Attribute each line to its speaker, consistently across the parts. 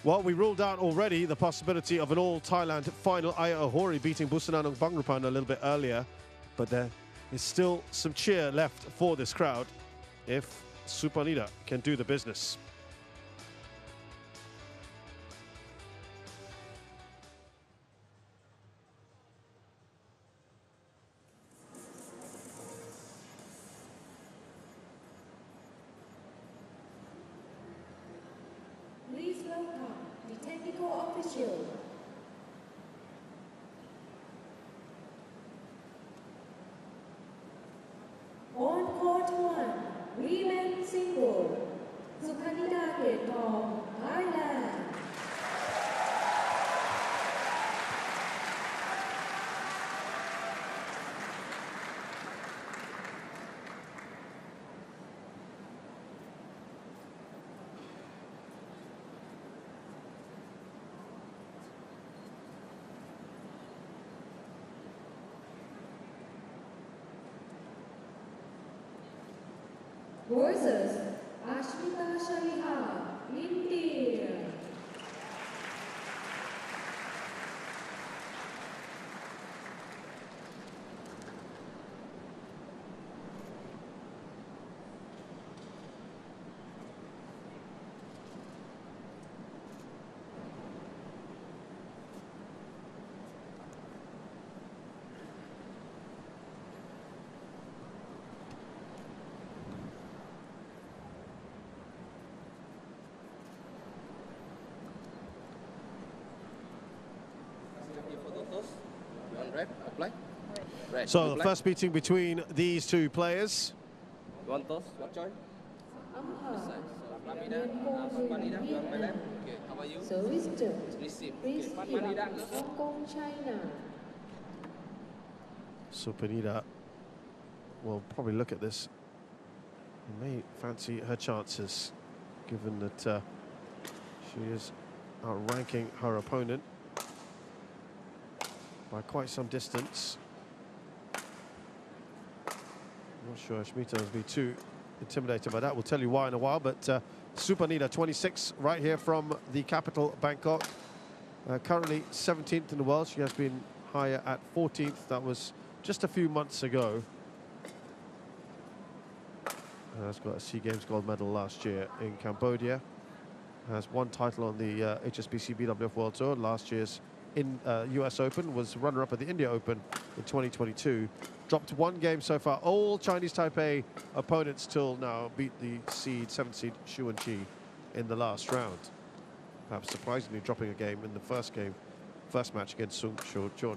Speaker 1: Well, we ruled out already the possibility of an all-Thailand final. Aya Ahori beating Busananong Bangrupan a little bit earlier, but there is still some cheer left for this crowd if Supanida can do the business.
Speaker 2: Please welcome the technical official. On court 1, women single, Supanida Katethong, Thailand. Versus Ashmita Chaliha, India.
Speaker 1: So the first meeting between these two players.
Speaker 3: You want toss? What choice? Supanida, you want my left? Okay, how about you?
Speaker 2: Service turn.
Speaker 3: Receive.
Speaker 2: Please
Speaker 3: Supanida.
Speaker 2: Hong Kong, China.
Speaker 1: Supanida will probably look at this. He may fancy her chances, given that she is outranking her opponent by quite some distance. I'm not sure Ashmita will be too intimidated by that. We'll tell you why in a while, but Supanida, 26, right here from the capital, Bangkok. Currently 17th in the world. She has been higher at 14th. That was just a few months ago. Has got a SEA Games gold medal last year in Cambodia. Has one title on the HSBC BWF World Tour. Last year's US Open, was runner-up at the India Open in 2022. Dropped one game so far. All Chinese Taipei opponents till now beat the seventh seed Xu Wenqi in the last round. Perhaps surprisingly dropping a game in the first match against Sung Sho Chun.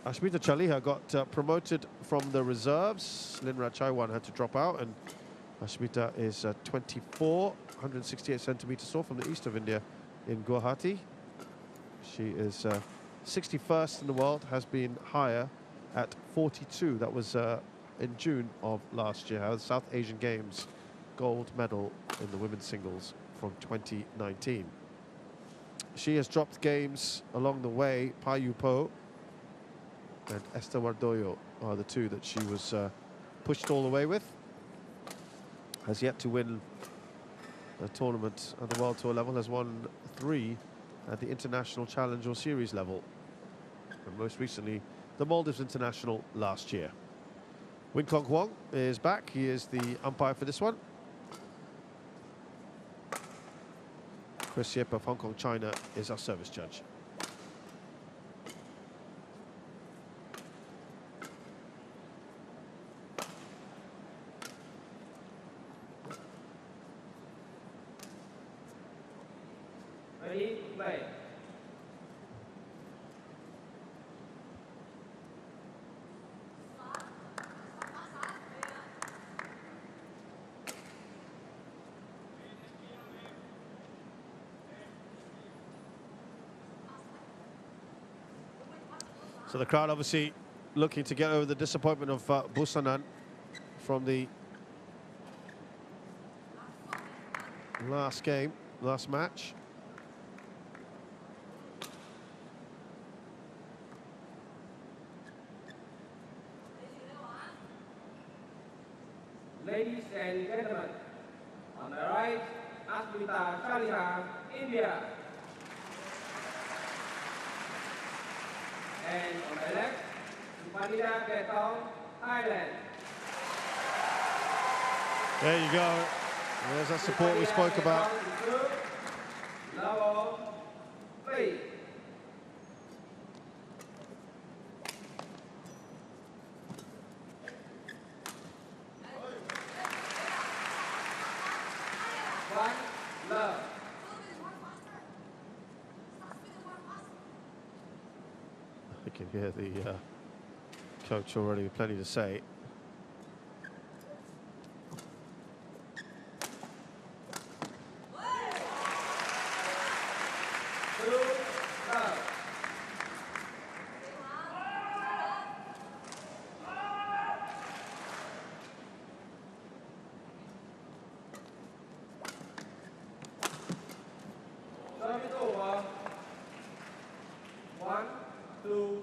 Speaker 1: Ashmita Chaliha got promoted from the reserves. Linra Chaiwan had to drop out, and Ashmita is 24, 168 centimeters tall, from the east of India in Guwahati. She is 61st in the world, has been higher at 42. That was in June of last year. The South Asian Games gold medal in the women's singles from 2019. She has dropped games along the way. Payu Po and Esther Wardoyo are the two that she was pushed all the way with. Has yet to win a tournament at the World Tour level, has won 3 at the International Challenge or Series level. And most recently, the Maldives International last year. Win Kong Huang is back. He is the umpire for this one. Chris Yip of Hong Kong, China is our service judge.
Speaker 3: Ready, play.
Speaker 1: So the crowd obviously looking to get over the disappointment of Busanan from the last match.
Speaker 3: Ladies and gentlemen, right, Ashmita Chaliha, India. And on the left, Supanida Katethong, Thailand.
Speaker 1: There you go. There's that support we spoke about.
Speaker 3: Level 3. One love.
Speaker 1: You can hear the coach already with plenty to say.
Speaker 3: One, two.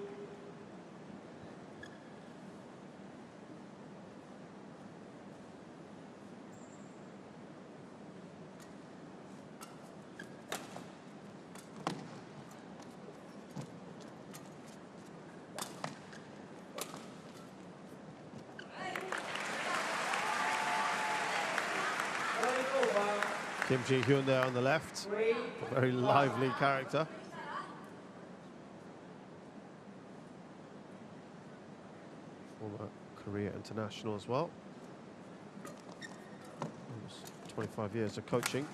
Speaker 1: Kim Ji-hyun there on the left, a very lively character. Former Korea international as well. Almost 25 years of coaching.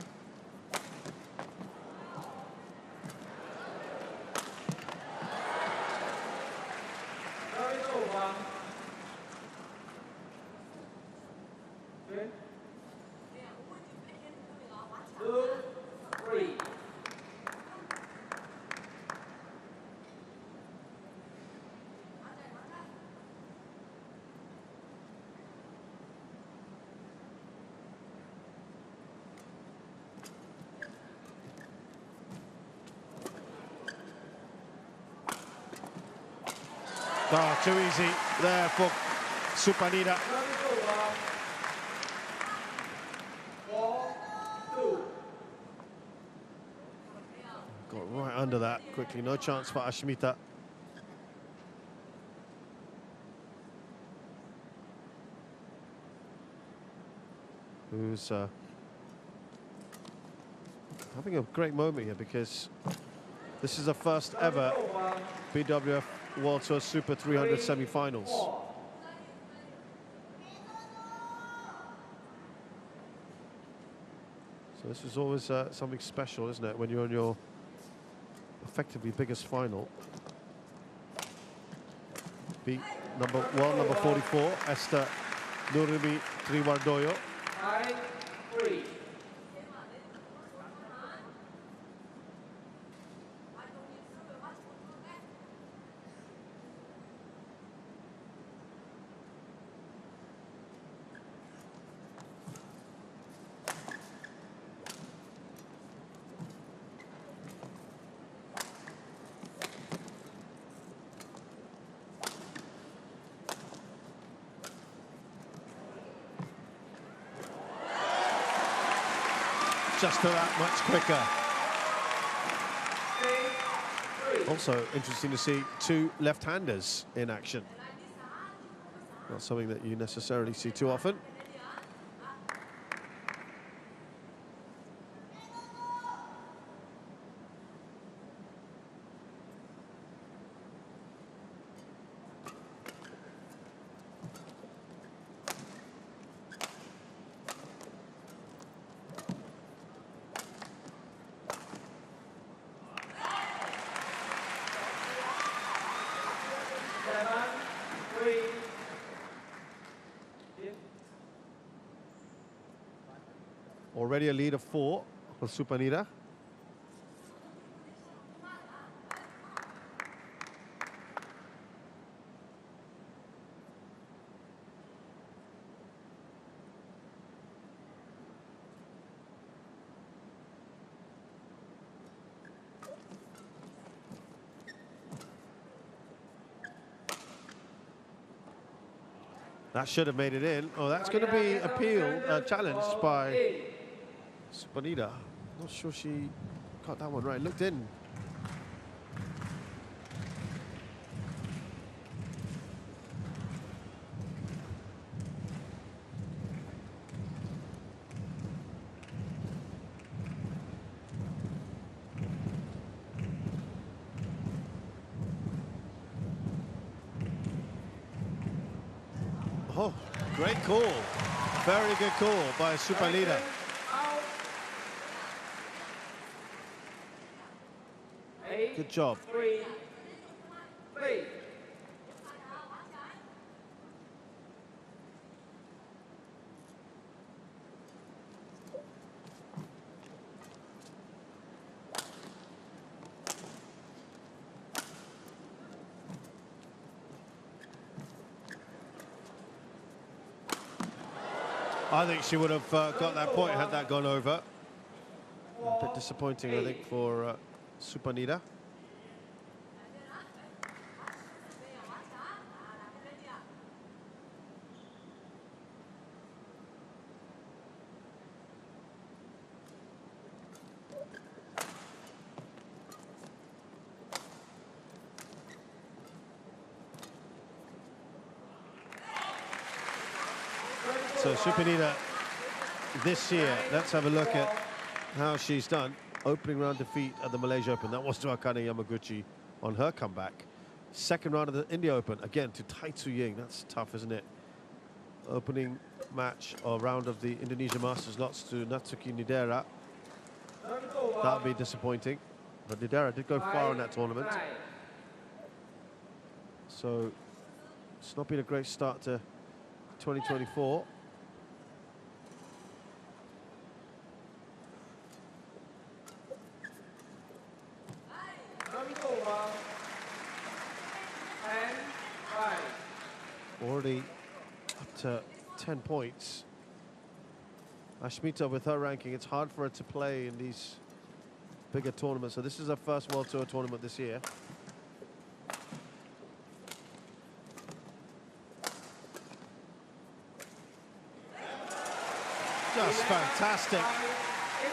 Speaker 1: Oh, too easy there for Supanida. Got right under that quickly. No chance for Ashmita. Who's having a great moment here because this is the first ever BWF World Tour Super 300 semi-finals. So this is always something special, isn't it, when you're in your effectively biggest final. Beat number 44, Esther Nurimi Triwardoyo.
Speaker 3: 5-3.
Speaker 1: Just that much quicker. Also interesting to see two left-handers in action. Not something that you necessarily see too often. Already a lead of 4 for Supanida. That should have made it in. Oh, that's going to be appealed, challenged by Supanida, not sure she got that one right. Looked in. Oh, great call. Very good call by Supanida. Good job.
Speaker 3: 3.
Speaker 1: I think she would have got that point had that gone over. A bit disappointing, I think, for Supanida. So Supanida this year, let's have a look at how she's done. Opening round defeat at the Malaysia Open, that was to Akane Yamaguchi on her comeback. Second round of the India Open, again to Tai Tzu Ying. That's tough, isn't it? Opening match or round of the Indonesia Masters, lost to Natsuki Nidera. That would be disappointing. But Nidera did go far in that tournament. So it's not been a great start to 2024. Already up to 10 points. Ashmita, with her ranking, it's hard for her to play in these bigger tournaments. So this is her first World Tour tournament this year. Just fantastic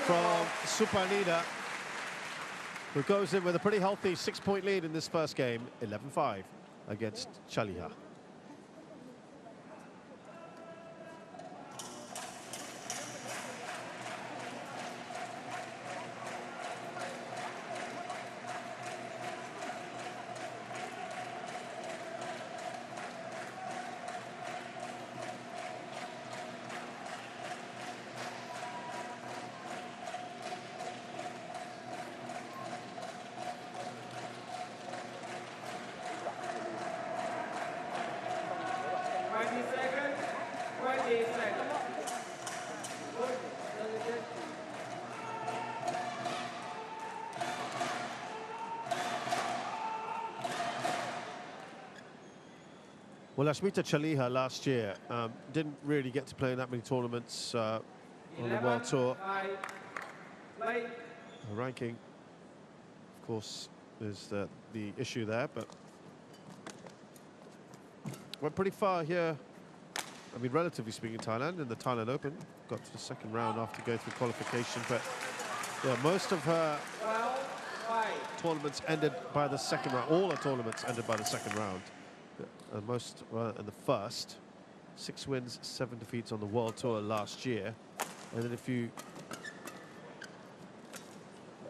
Speaker 1: from Supanida, who goes in with a pretty healthy 6-point lead in this first game, 11-5 against Chaliha. Well, Ashmita Chaliha last year didn't really get to play in that many tournaments on the World Tour. Her ranking, of course, is the issue there, but went pretty far here. I mean, relatively speaking, Thailand in the Thailand Open. Got to the second round after going through qualification, but yeah, most of her tournaments ended by the second round. All her tournaments ended by the second round. And most in the first. 6 wins, 7 defeats on the World Tour last year. And then if you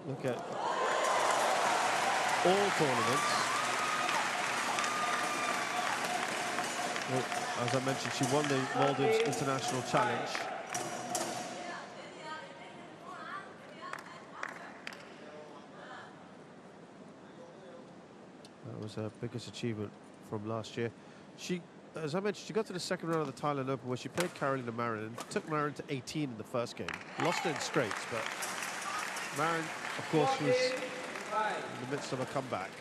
Speaker 1: look at all tournaments, well, as I mentioned, she won the Maldives International Challenge. That was her biggest achievement from last year. She, as I mentioned, she got to the second round of the Thailand Open where she played Carolina Marin and took Marin to 18 in the first game. Lost her in straights, but Marin, of course, was in the midst of a comeback.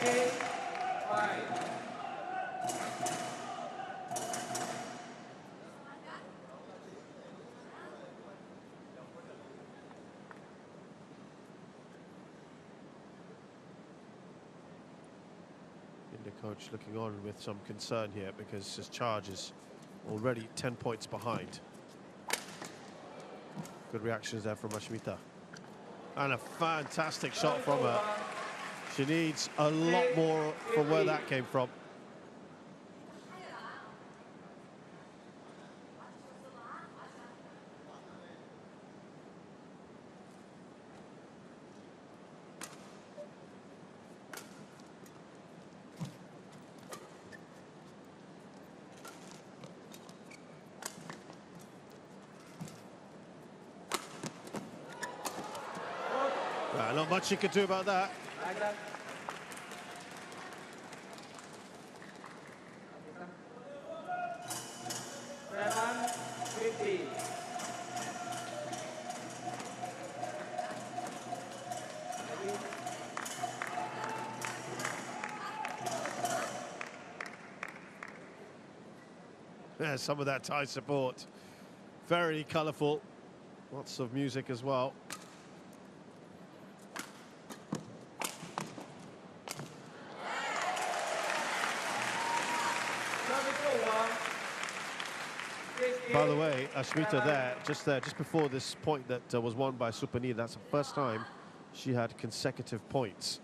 Speaker 3: 8, 5.
Speaker 1: The coach looking on with some concern here because his charge is already 10 points behind. Good reactions there from Ashmita. And a fantastic shot from her. She needs a lot more from where that came from. Not much she could do about that. Yeah, some of that Thai support. Very colourful. Lots of music as well. By the way, Ashmita just before this point that was won by Supanida, that's the first time she had consecutive points.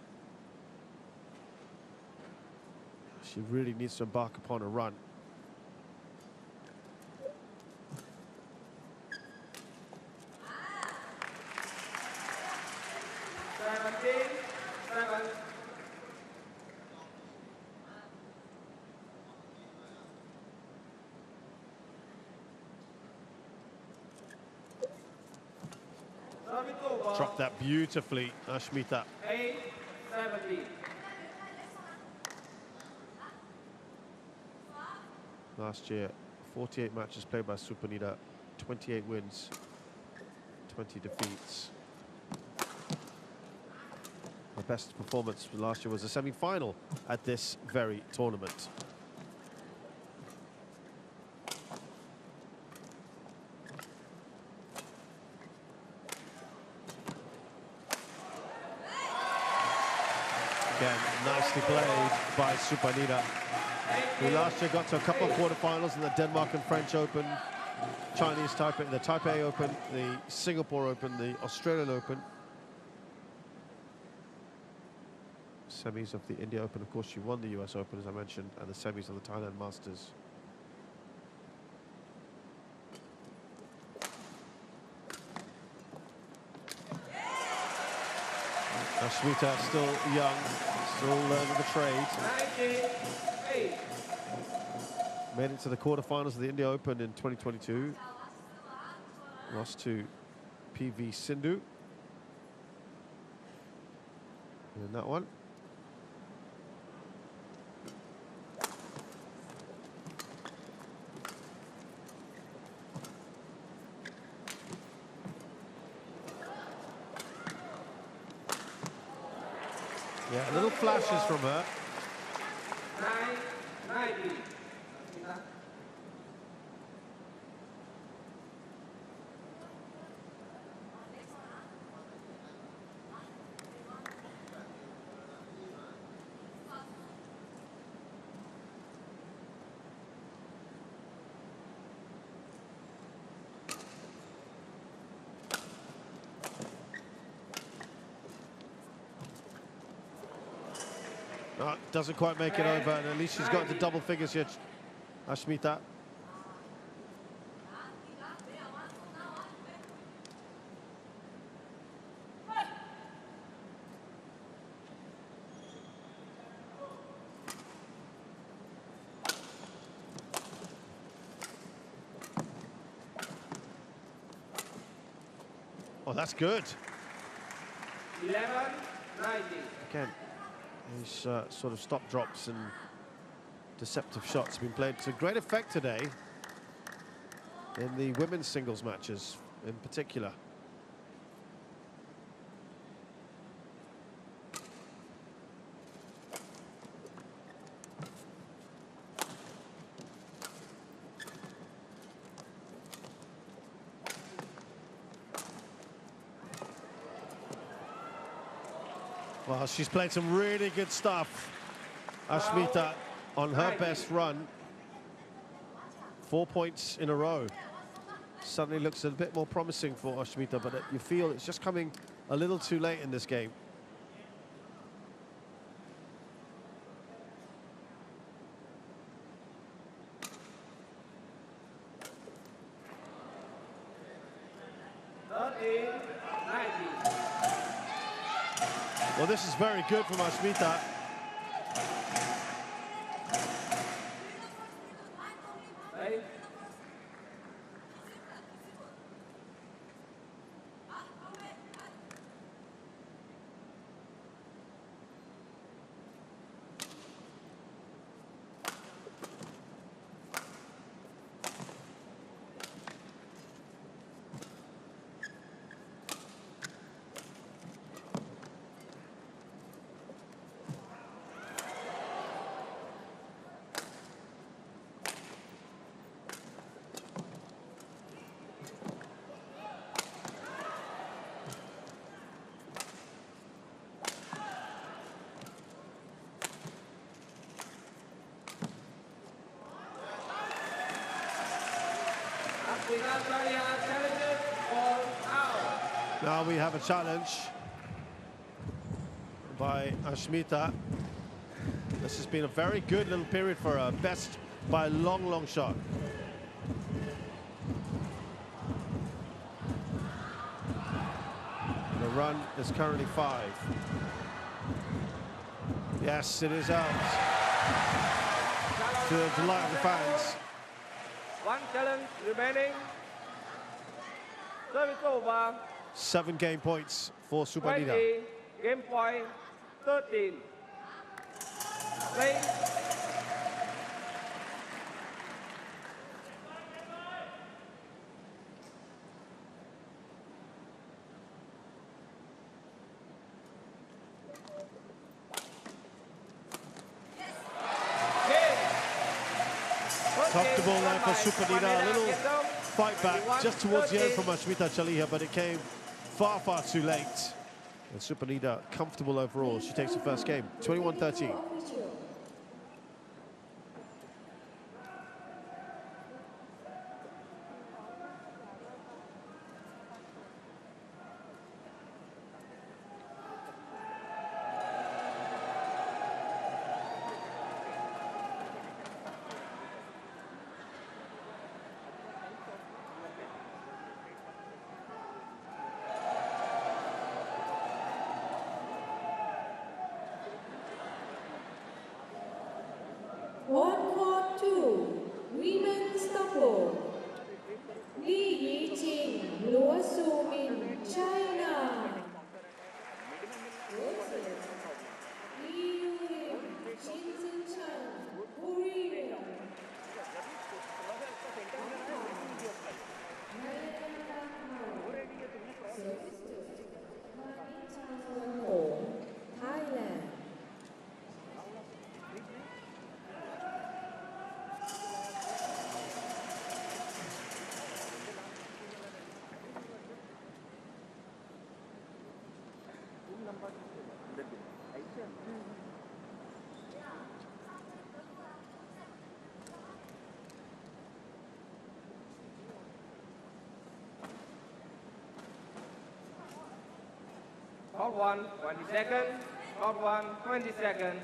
Speaker 1: She really needs to embark upon a run. Dropped that beautifully, Ashmita.
Speaker 3: 8-17.
Speaker 1: Last year, 48 matches played by Supanida, 28 wins, 20 defeats. Her best performance last year was a semi-final at this very tournament. Again, nicely played by Supanida, who last year got to a couple of quarterfinals in the Denmark and French Open, Chinese Taipei, the Taipei Open, the Singapore Open, the Australian Open. Semis of the India Open, of course, she won the US Open, as I mentioned, and the semis of the Thailand Masters. Ashmita still young, still learning the trade.
Speaker 3: 98.
Speaker 1: Made it to the quarterfinals of the India Open in 2022. Lost to PV Sindhu in that one. Yeah, little flashes from her.
Speaker 3: 9-90.
Speaker 1: No, doesn't quite make it over, and at least she's got the double figures here, Ashmita. Oh, that's good.
Speaker 3: 11-90.
Speaker 1: Again, these sort of stop drops and deceptive shots have been played to great effect today in the women's singles matches in particular. Well, she's played some really good stuff. Ashmita on her best run. 4 points in a row. Suddenly looks a bit more promising for Ashmita, but you feel it's just coming a little too late in this game. Well, this is very good from Ashmita. Now we have a challenge by Ashmita. This has been a very good little period for her. Best by a long, long shot. The run is currently 5. Yes, it is out. To the delight of the fans.
Speaker 3: One challenge remaining. Service over.
Speaker 1: 7 game points for Supanida.
Speaker 3: 20, game point 13. Play.
Speaker 1: Comfortable there for Supanida. A little fight back just towards the end from Ashmita Chaliha, but it came far, far too late. And Supanida comfortable overall. She takes the first game, 21-13.
Speaker 2: On court 2, women's double. Li Yijing, Luo Sumin, China. Li Yulim, Shin Sin Chan, Korea. Thailand.
Speaker 3: Court 1, 20 seconds. Court 1, 20 seconds.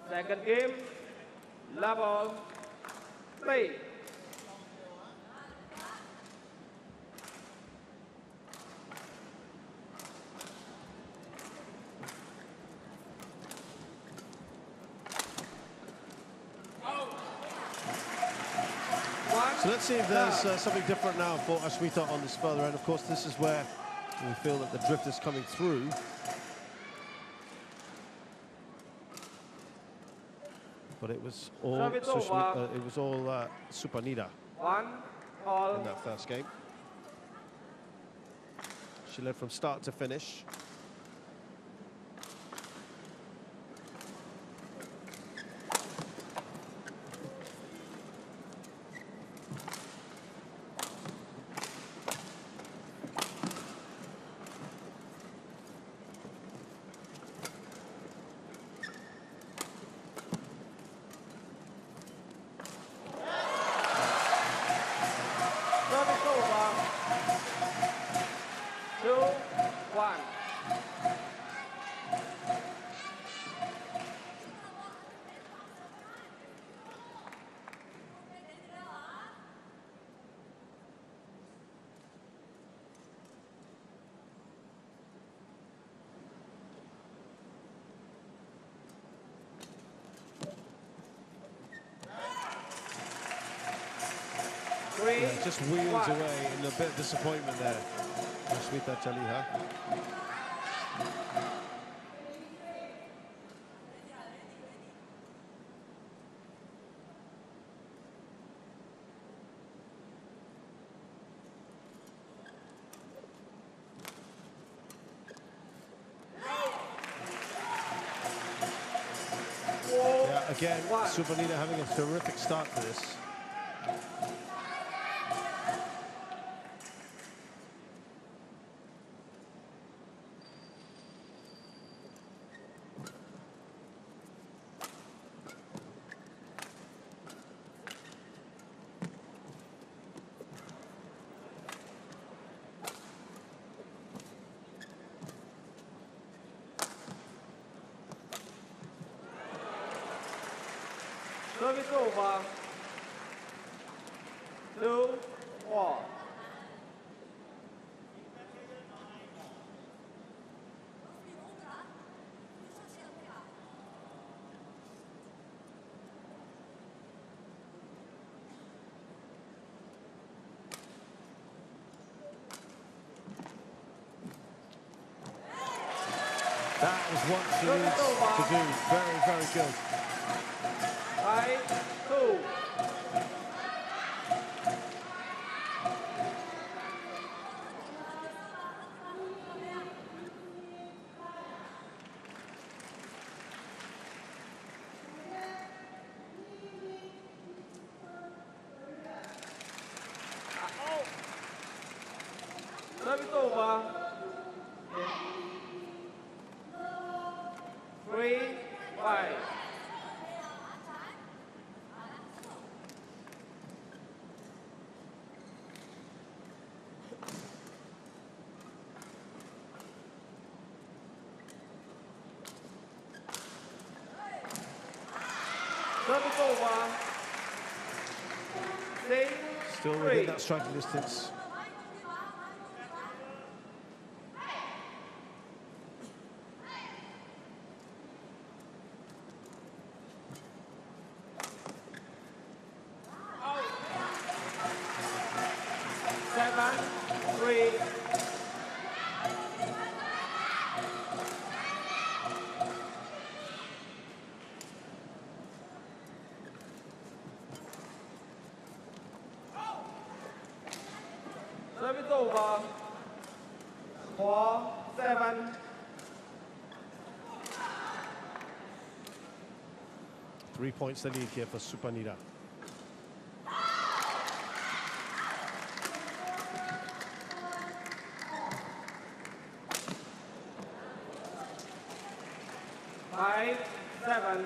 Speaker 3: Second game, level, play.
Speaker 1: So let's see if there's something different now for Ashmita on this further end. Of course, this is where we feel that the drift is coming through. But it was all Supanida
Speaker 3: One all.
Speaker 1: in that first game. She led from start to finish.
Speaker 3: Service over. 2-1.
Speaker 1: Yeah, just wheels away in a bit of disappointment there. Ashmita Chaliha. Yeah, again, Supanida having a terrific start to this.
Speaker 3: Service over. 2-4.
Speaker 1: That was what she needs to do. Very, very good.
Speaker 3: 5-2. Service over. 3-5. Service over. 6-3.
Speaker 1: Still within that striking distance.
Speaker 3: Service over. 4-7.
Speaker 1: 3 points the lead here for Supanida.
Speaker 3: Five, 7.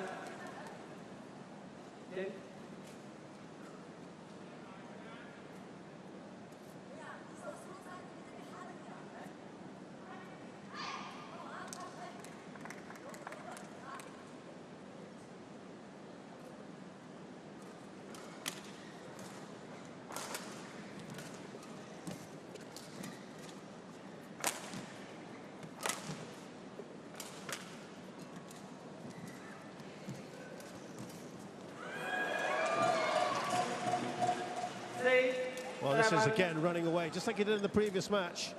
Speaker 1: Well, this is again running away, just like he did in the previous match.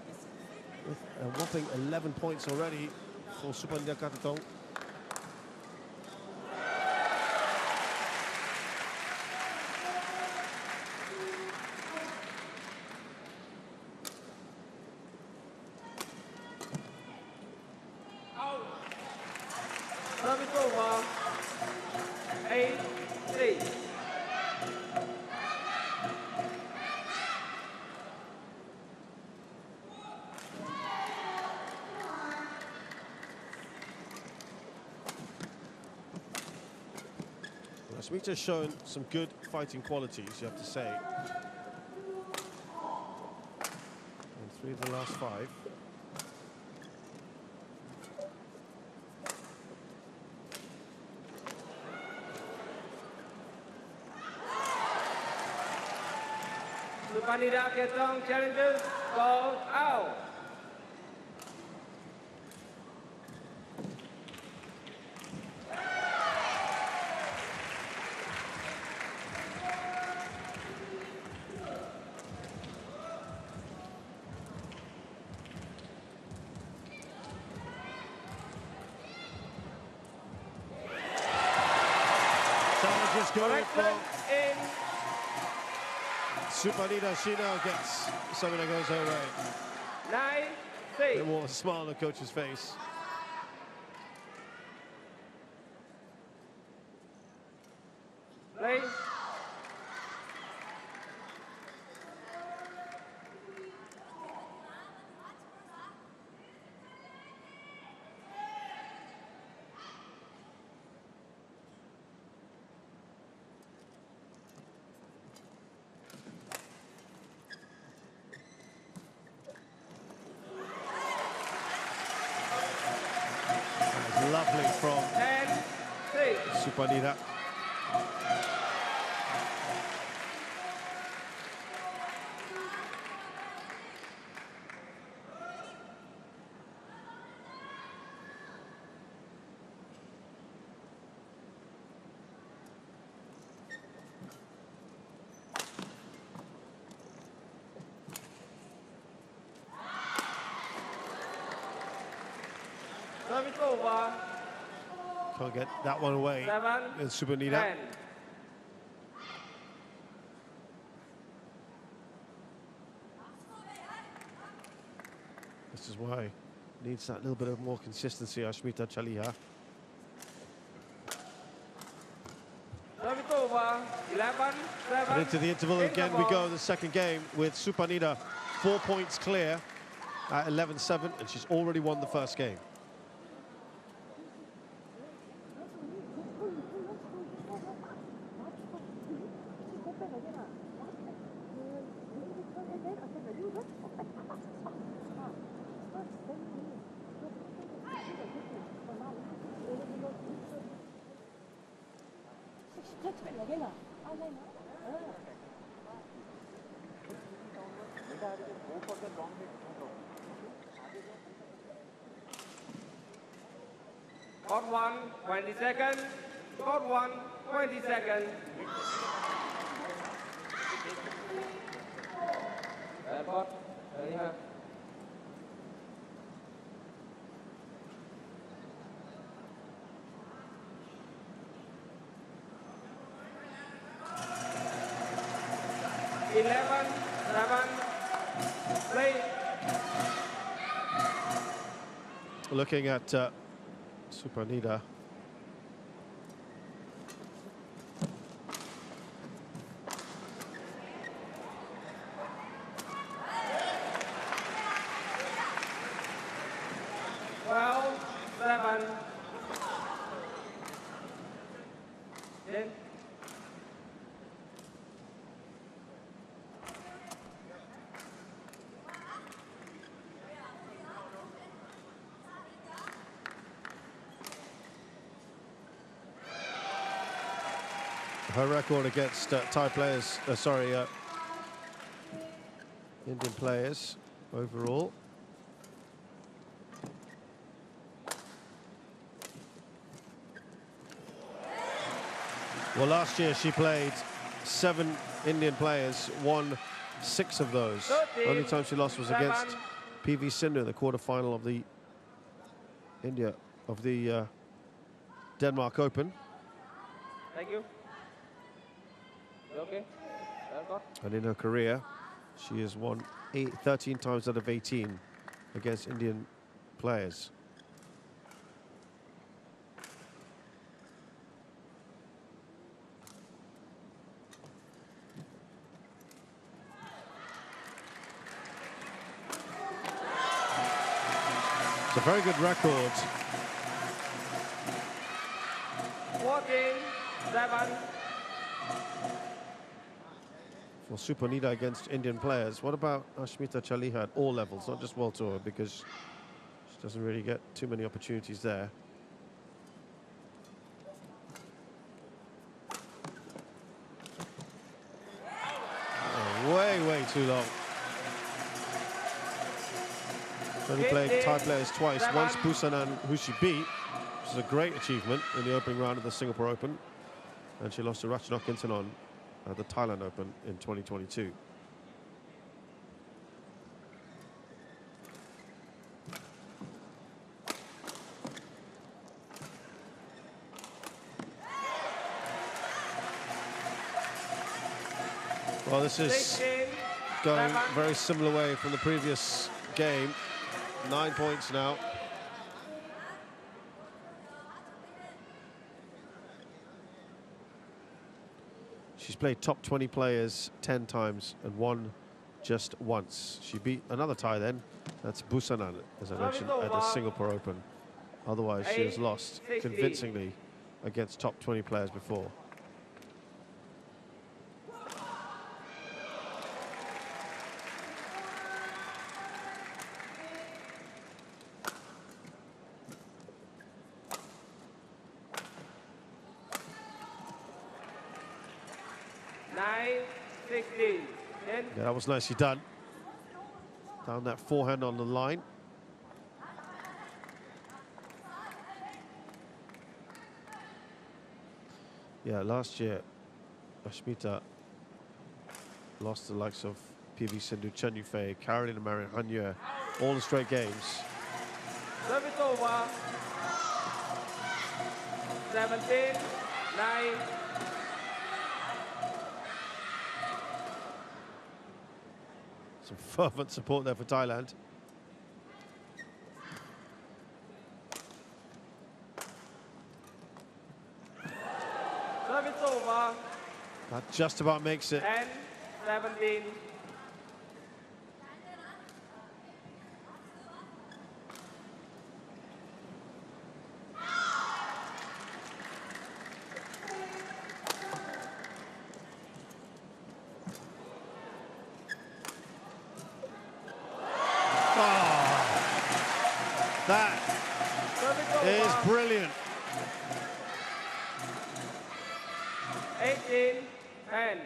Speaker 1: With a whopping 11 points already for Supanida Katethong. Ashmita's shown some good fighting qualities, you have to say. In 3 of the last 5.
Speaker 3: Supanida Katethong challenges goes out.
Speaker 1: Challenges going from
Speaker 3: In
Speaker 1: Supanida. She now gets something that goes her way.
Speaker 3: 9-6.
Speaker 1: A more smile on the coach's face.
Speaker 3: Play.
Speaker 1: Lovely from
Speaker 3: 10-6.
Speaker 1: Supanida.
Speaker 3: Service over.
Speaker 1: Can't get that one away.
Speaker 3: 7,
Speaker 1: And Supanida.
Speaker 3: 10.
Speaker 1: This is why needs that little bit of more consistency, Ashmita Chaliha.
Speaker 3: Service over. 11, 7.
Speaker 1: And into the interval again we go, the second game with Supanida 4 points clear at 11-7, and she's already won the first game.
Speaker 3: Court 1, 20 seconds. Court 1, 20 seconds. Court, Chaliha. Eleven, 7, play.
Speaker 1: Looking at Supanida.
Speaker 3: Well, 7. 10.
Speaker 1: Her record against Thai players, Indian players overall. Well, last year she played 7 Indian players, won 6 of those.
Speaker 3: 13,
Speaker 1: Only time she lost was
Speaker 3: 7.
Speaker 1: against PV Sindhu in the quarterfinal of the Denmark Open.
Speaker 3: Thank you. You okay?
Speaker 1: And in her career, she has won 13 times out of 18 against Indian players. It's a very good record.
Speaker 3: 14, 7.
Speaker 1: Well, Supanida against Indian players. What about Ashmita Chaliha at all levels, not just World Tour, because she doesn't really get too many opportunities there. Oh, way too long. Only played Thai players twice. Once Busanan, who she beat, which is a great achievement in the opening round of the Singapore Open. And she lost to Ratchanok Intanon at the Thailand Open in 2022. Well, this is going very similar way from the previous game. 9 points now. She's played top 20 players 10 times and won just once. She beat another Thai then. That's Busanan, as I mentioned, at the Singapore Open. Otherwise, she has lost convincingly against top 20 players before. Yeah, that was nicely done. Down that forehand on the line. Yeah, last year, Ashmita lost the likes of PV Sindhu, Chen Yufei, Carolina Marin, Han Yue, all in straight games.
Speaker 3: Service over. 17, 9.
Speaker 1: Some fervent support there for Thailand.
Speaker 3: Service over.
Speaker 1: That just about makes it.
Speaker 3: 10, 17.
Speaker 1: That is brilliant.
Speaker 3: 18, 10.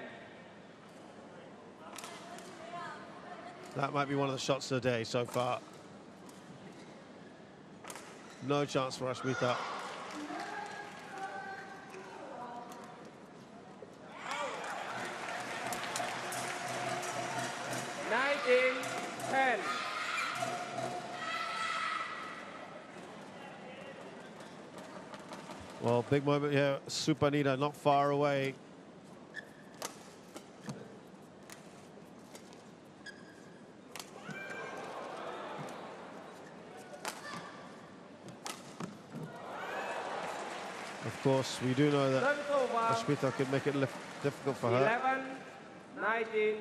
Speaker 1: That might be one of the shots of the day so far. No chance for Ashmita. Well, big moment here. Supanida not far away. Of course, we do know that Ashmita could make it difficult for her.
Speaker 3: 11, 19.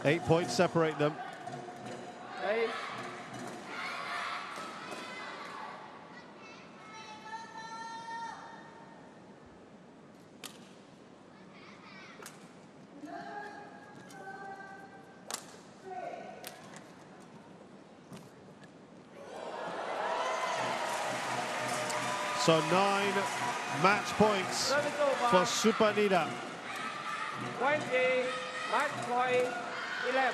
Speaker 1: Eight points separate them.
Speaker 3: Eight.
Speaker 1: So 9 match points for Supanida.
Speaker 3: 20, match point 11.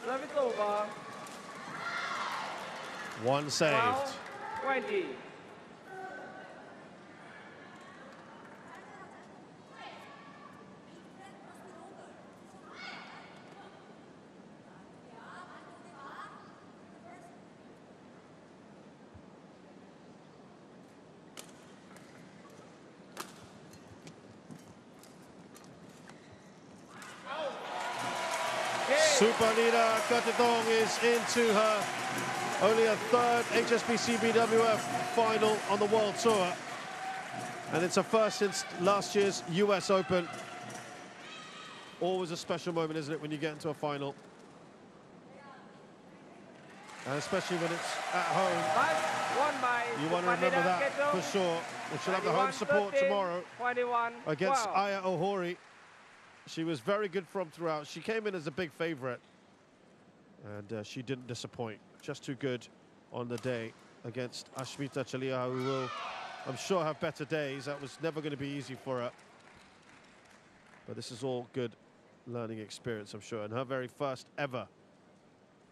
Speaker 3: Service over.
Speaker 1: One saved.
Speaker 3: 12, 20.
Speaker 1: Supanida Katethong is into her only a third HSBC BWF final on the World Tour. And it's a first since last year's US Open. Always a special moment, isn't it, when you get into a final? And especially when it's at home. You want to remember that for sure. We should have the home support tomorrow against Aya Ohori. She was very good from throughout. She came in as a big favourite. And she didn't disappoint. Just too good on the day against Ashmita Chaliha, who will, I'm sure, have better days. That was never going to be easy for her. But this is all good learning experience, I'm sure. And her very first ever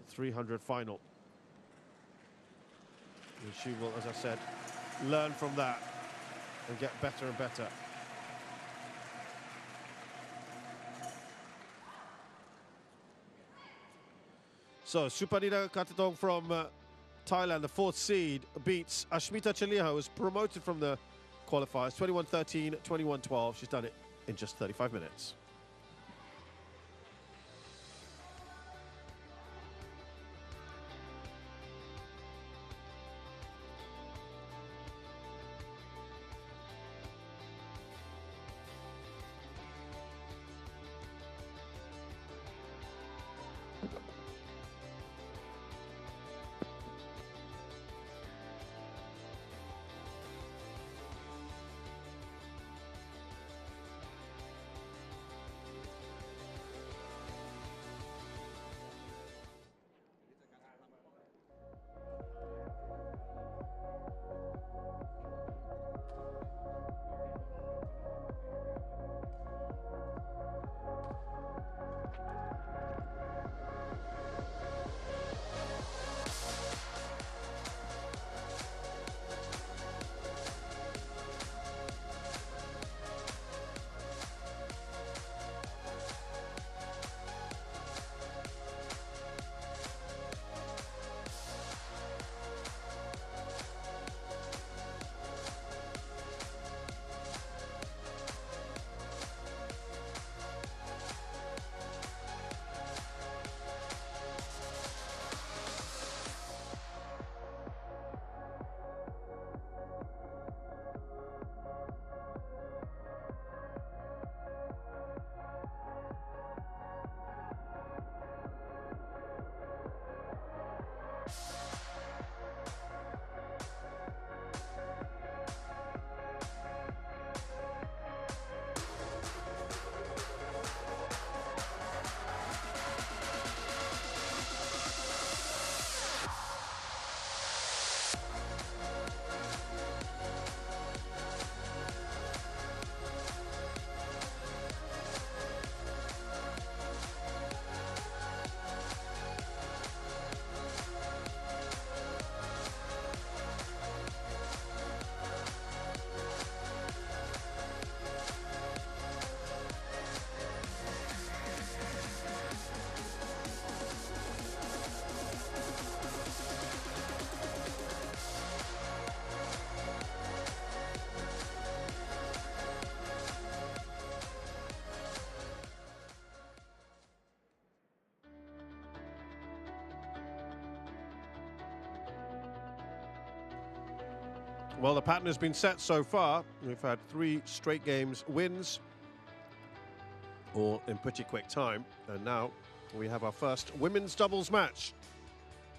Speaker 1: 300 final. And she will, as I said, learn from that and get better and better. So, Supanida Katethong from Thailand, the fourth seed, beats Ashmita Chaliha, who was promoted from the qualifiers, 21-13, 21-12. She's done it in just 35 minutes. Well, the pattern has been set so far. We've had 3 straight games wins, all in pretty quick time. And now we have our first women's doubles match.